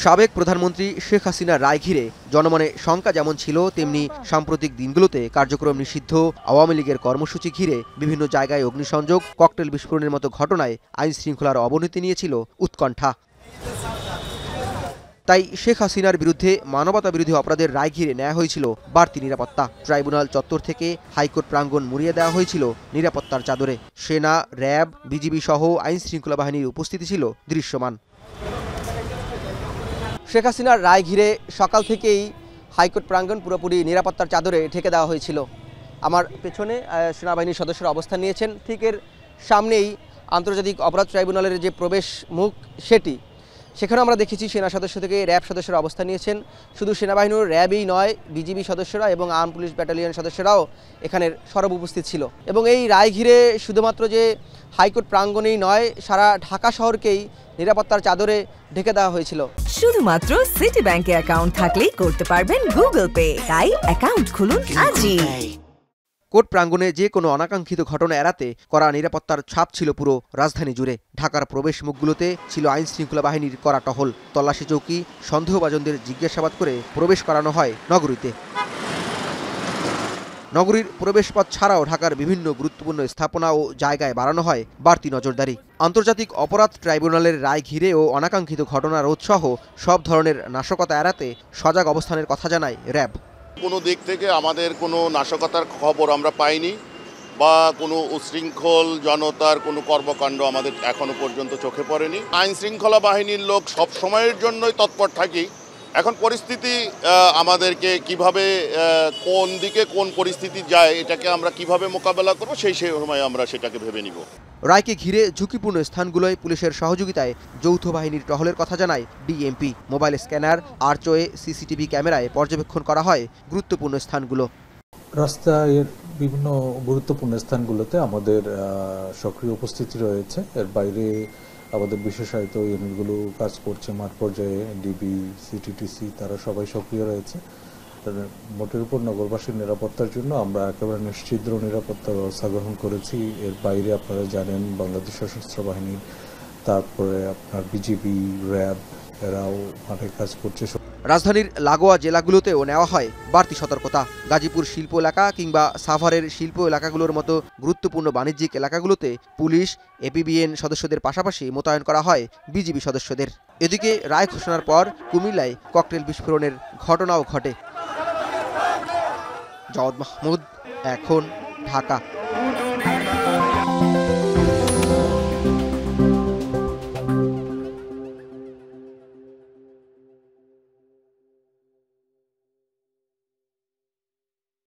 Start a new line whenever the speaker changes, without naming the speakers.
সাবেক প্রধানমন্ত্রী শেখ হাসিনার রায় ঘিরে জনমনে শঙ্কা যেমন ছিল, তেমনি সাম্প্রতিক দিনগুলোতে কার্যক্রম নিষিদ্ধ আওয়ামী লীগের কর্মসূচি ঘিরে বিভিন্ন জায়গায় অগ্নিসংযোগ, ককটেল বিস্ফোরণের মতো ঘটনায় আইন শৃঙ্খলার অবনতি নিয়েছিল উৎকণ্ঠা। তাই শেখ হাসিনার বিরুদ্ধে মানবতাবিরোধী অপরাধের রায় ঘিরে নেওয়া হয়েছিল বাড়তি নিরাপত্তা। ট্রাইব্যুনাল চত্বর থেকে হাইকোর্ট প্রাঙ্গণ মুড়িয়ে দেওয়া হয়েছিল নিরাপত্তার চাদরে। সেনা, র্যাব, বিজিবি সহ আইন শৃঙ্খলা বাহিনীর উপস্থিতি ছিল দৃশ্যমান। শেখ হাসিনার রায় ঘিরে সকাল থেকেই হাইকোর্ট প্রাঙ্গণ পুরোপুরি নিরাপত্তার চাদরে ঢেকে দেওয়া হয়েছিল। আমার পেছনে সেনাবাহিনীর সদস্যরা অবস্থান নিয়েছেন। ঠিক এর সামনেই আন্তর্জাতিক অপরাধ ট্রাইব্যুনালের যে প্রবেশ মুখ সেটি, সেখানে আমরা দেখেছি সেনা সদস্য থেকে র্যাব সদস্যরা অবস্থান নিয়েছেন। শুধু সেনাবাহিনীর র্যাবই নয়, বিজিবি সদস্যরা এবং আর্ম পুলিশ ব্যাটালিয়ন সদস্যরাও এখানের সরব উপস্থিত ছিল। এবং এই রায় ঘিরে শুধুমাত্র যে হাইকোর্ট প্রাঙ্গণেই নয়, সারা ঢাকা শহরকেই নিরাপত্তার চাদরে ঢেকে দেওয়া হয়েছিল।
শুধুমাত্র সিটি ব্যাংকে অ্যাকাউন্ট থাকলেই করতে পারবেন গুগল পে, তাই অ্যাকাউন্ট খুলুন আজই।
কোর্ট প্রাঙ্গণে যে কোনো অনাকাঙ্ক্ষিত ঘটনা এড়াতে কড়া নিরাপত্তার ছাপ ছিল পুরো রাজধানী জুড়ে। ঢাকার প্রবেশ মুখগুলোতে ছিল আইন শৃঙ্খলা বাহিনীর কড়া টহল, তল্লাশি চৌকি, সন্দেহভাজনদের জিজ্ঞাসাবাদ করে প্রবেশ করানো হয় নগরীতে। নগরীর প্রবেশপথ ছাড়াও ঢাকার বিভিন্ন গুরুত্বপূর্ণ স্থাপনা ও জায়গায় বাড়ানো হয় বাড়তি নজরদারি। আন্তর্জাতিক অপরাধ ট্রাইব্যুনালের রায় ঘিরে ও অনাকাঙ্ক্ষিত ঘটনা রোধসহ সব ধরনের নাশকতা এড়াতে সজাগ অবস্থানের কথা জানায় র্যাব।
কোনো দিক থেকে আমাদের কোনো নাশকতার খবর আমরা পাইনি বা কোনো উশৃঙ্খল জনতার কোনো কর্মকাণ্ড আমাদের এখনো পর্যন্ত চোখে পড়েনি। আইন শৃঙ্খলা বাহিনীর লোক সব সময়ের জন্যই তৎপর থাকি। এখন পরিস্থিতি আমাদেরকে কিভাবে কোন দিকে কোন পরিস্থিতি যায়, এটাকে আমরা কিভাবে মোকাবেলা করব সেই সময় আমরা সেটাকে ভেবে নিব।
রায়কে ঘিরে ঝুঁকিপূর্ণ স্থানগুলোয় পুলিশের সহযোগিতায় যৌথ বাহিনীর টহলের কথা জানায় DMP. Mobile scanner, archway, CCTV ক্যামেরায় পর্যবেক্ষণ করা হয় গুরুত্বপূর্ণ স্থানগুলো।
রাস্তার বিভিন্ন গুরুত্বপূর্ণ স্থানগুলোতে আমাদের সক্রিয় উপস্থিতি রয়েছে। এর বাইরে আমাদের বিশেষায়িত ইউনিটগুলো কাজ করছে মাঠ পর্যায়ে, ডিবি, সিটিটিসি, তারা সবাই সক্রিয় রয়েছে। মোটের উপর নগরবাসীর নিরাপত্তার জন্য আমরা একেবারে নিশ্চিদ্র নিরাপত্তা ব্যবস্থা গ্রহণ করেছি। এর বাইরে আপনারা জানেন বাংলাদেশ সশস্ত্র বাহিনী, তারপরে আপনার বিজিবি, র্যাব, এরাও মাঠে কাজ করছে।
রাজধানীর লাগোয়া জেলাগুলোতেও নেওয়া হয় বাড়তি সতর্কতা। গাজীপুর শিল্প এলাকা কিংবা সাভারের শিল্প এলাকাগুলোর মতো গুরুত্বপূর্ণ বাণিজ্যিক এলাকাগুলোতে পুলিশ, এপিবিএন সদস্যদের পাশাপাশি মোতায়েন করা হয় বিজিবি সদস্যদের। এদিকে রায় ঘোষণার পর কুমিল্লায় ককটেল বিস্ফোরণের ঘটনাও ঘটে। জাওয়াদ মাহমুদ, এখন, ঢাকা।